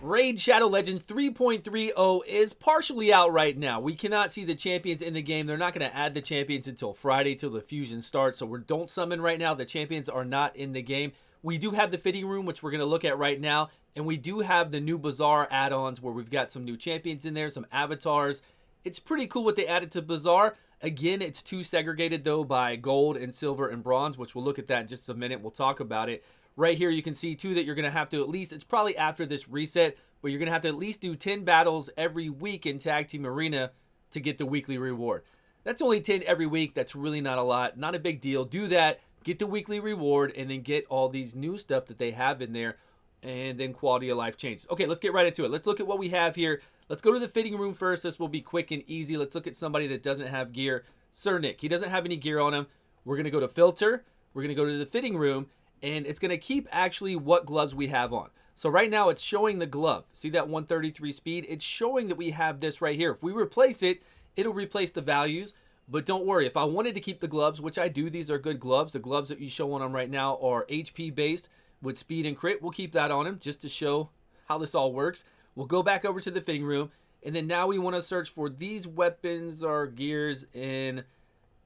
Raid Shadow Legends 3.30 is partially out right now. We cannot see the champions in the game. They're not going to add the champions until Friday, till the fusion starts. So we don't summon right now. The champions are not in the game. We do have the fitting room, which we're going to look at right now. And we do have the new Bazaar add-ons where we've got some new champions in there, some avatars. It's pretty cool what they added to Bazaar. Again, it's too segregated though by gold and silver and bronze, which we'll look at that in just a minute. We'll talk about it. Right here, you can see too that you're going to have to at least, it's probably after this reset, but you're going to have to at least do 10 battles every week in Tag Team Arena to get the weekly reward. That's only 10 every week. That's really not a lot. Not a big deal. Do that, get the weekly reward, and then get all these new stuff that they have in there, and then quality of life changes. Okay, let's get right into it. Let's look at what we have here. Let's go to the fitting room first. This will be quick and easy. Let's look at somebody that doesn't have gear. Sir Nick, he doesn't have any gear on him. We're going to go to filter. We're going to go to the fitting room. And it's going to keep actually what gloves we have on. So right now it's showing the glove. See that 133 speed? It's showing that we have this right here. If we replace it, it'll replace the values. But don't worry, if I wanted to keep the gloves, which I do, these are good gloves. The gloves that you show on them right now are HP based with speed and crit. We'll keep that on them just to show how this all works. We'll go back over to the fitting room. And then now we want to search for these weapons or gears in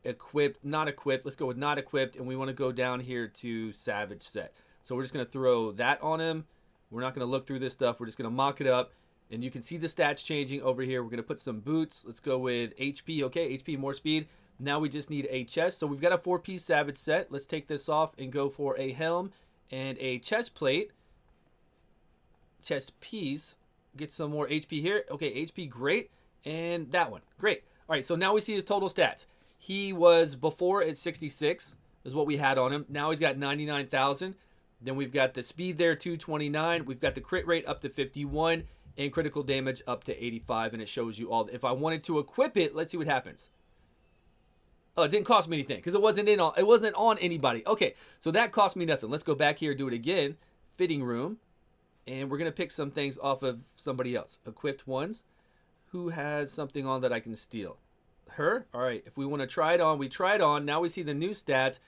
equipped, not equipped. Let's go with not equipped, and we want to go down here to Savage set. So we're just going to throw that on him. We're not going to look through this stuff. We're just going to mock it up, and you can see the stats changing over here. We're going to put some boots. Let's go with HP. Okay, HP, more speed. Now we just need a chest. So we've got a 4-piece Savage set. Let's take this off and go for a helm and a chest plate. Chest piece. Get some more HP here. Okay, HP, great. And that one, great. All right, so now we see his total stats. He was before at 66 is what we had on him. Now he's got 99,000. Then we've got the speed there, 229. We've got the crit rate up to 51 and critical damage up to 85. And it shows you all. If I wanted to equip it, let's see what happens. Oh, it didn't cost me anything because it wasn't on anybody. Okay, so that cost me nothing. Let's go back here, do it again. Fitting room. And we're going to pick some things off of somebody else. Equipped ones. Who has something on that I can steal? Her. All right, if we want to try it on, we try it on. Now we see the new stats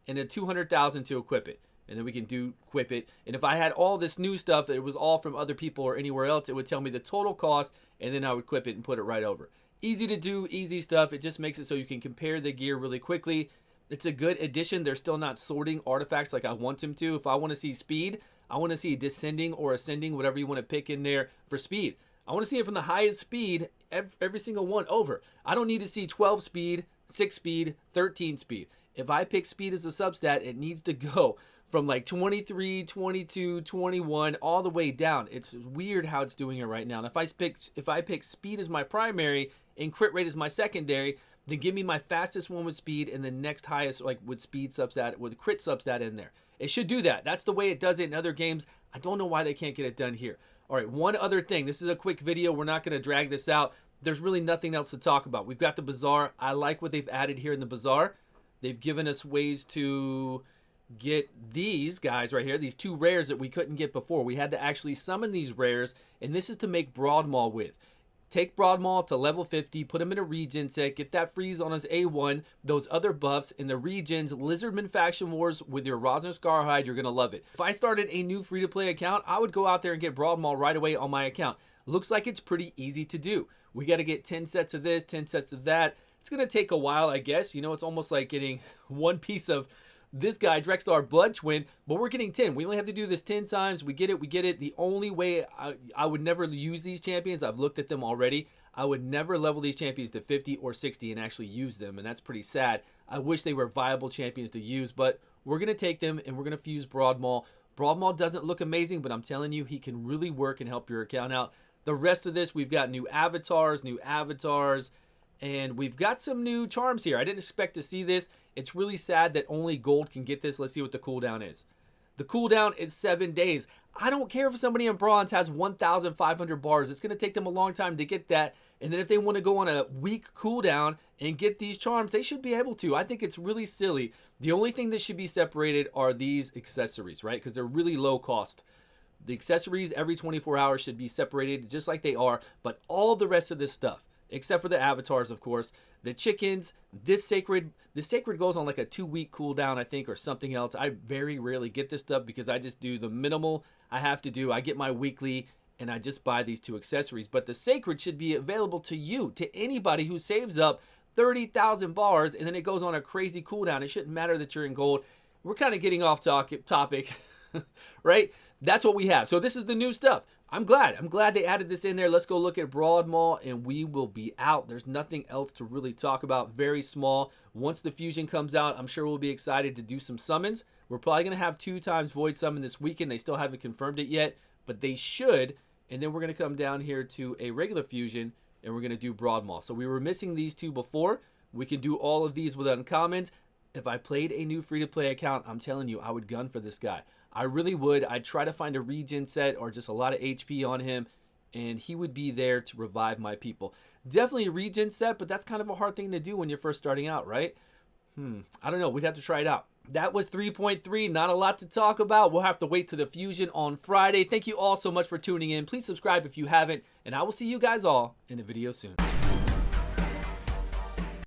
and a 200,000 to equip it, and then we can equip it. And if I had all this new stuff that it was all from other people or anywhere else, it would tell me the total cost, and then I would equip it and put it right over. Easy to do, easy stuff. It just makes it so you can compare the gear really quickly. It's a good addition. They're still not sorting artifacts like I want them to. If I want to see speed, I want to see descending or ascending, whatever you want to pick in there for speed. I want to see it from the highest speed, every single one over. I don't need to see 12 speed, 6 speed, 13 speed. If I pick speed as a substat, it needs to go from like 23, 22, 21, all the way down. It's weird how it's doing it right now. And if I pick speed as my primary and crit rate as my secondary, then give me my fastest one with speed and the next highest like with speed substat, with crit substat in there. It should do that. That's the way it does it in other games. I don't know why they can't get it done here. All right, one other thing. This is a quick video. We're not going to drag this out. There's really nothing else to talk about. We've got the Bazaar. I like what they've added here in the Bazaar. They've given us ways to get these guys right here, these 2 rares that we couldn't get before. We had to actually summon these rares, and this is to make Broadmaul with. Take Broadmaul to level 50, put him in a regen set, get that freeze on his A1, those other buffs, and the regens, Lizardman Faction Wars with your Rosner Scarhide, you're going to love it. If I started a new free-to-play account, I would go out there and get Broadmaul right away on my account. Looks like it's pretty easy to do. We got to get 10 sets of this, 10 sets of that. It's going to take a while, I guess. You know, it's almost like getting one piece of this guy, Drexlar Blood Twin, but we're getting 10. We only have to do this 10 times. We get it. The only way I would never use these champions, I've looked at them already. I would never level these champions to 50 or 60 and actually use them, and that's pretty sad. I wish they were viable champions to use, but we're going to take them, and we're going to fuse Broadmaul. Broadmaul doesn't look amazing, but I'm telling you, he can really work and help your account out. The rest of this, we've got new avatars, and we've got some new charms here. I didn't expect to see this. It's really sad that only gold can get this. Let's see what the cooldown is. The cooldown is 7 days. I don't care if somebody in bronze has 1,500 bars. It's going to take them a long time to get that. And then if they want to go on a week cooldown and get these charms, they should be able to. I think it's really silly. The only thing that should be separated are these accessories, right? Because they're really low cost. The accessories every 24 hours should be separated just like they are. But all the rest of this stuff, except for the avatars, of course, the chickens, this sacred goes on like a 2-week cooldown, I think, or something else. I very rarely get this stuff because I just do the minimal I have to do. I get my weekly and I just buy these 2 accessories. But the Sacred should be available to you, to anybody who saves up 30,000 bars, and then it goes on a crazy cooldown. It shouldn't matter that you're in gold. We're kind of getting off topic, right? That's what we have. So this is the new stuff. I'm glad they added this in there. Let's go look at Broad Mall, and we will be out. There's nothing else to really talk about. Very small. Once the fusion comes out, I'm sure we'll be excited to do some summons. We're probably going to have 2 times Void Summon this weekend. They still haven't confirmed it yet, but they should. And then we're going to come down here to a regular fusion, and we're going to do Broad Mall. So we were missing these 2 before. We can do all of these with uncommons. If I played a new free-to-play account, I'm telling you, I would gun for this guy. I really would. I'd try to find a regen set or just a lot of HP on him, and he would be there to revive my people. Definitely a regen set, but that's kind of a hard thing to do when you're first starting out, right? I don't know. We'd have to try it out. That was 3.3. Not a lot to talk about. We'll have to wait to the fusion on Friday. Thank you all so much for tuning in. Please subscribe if you haven't, and I will see you guys all in a video soon.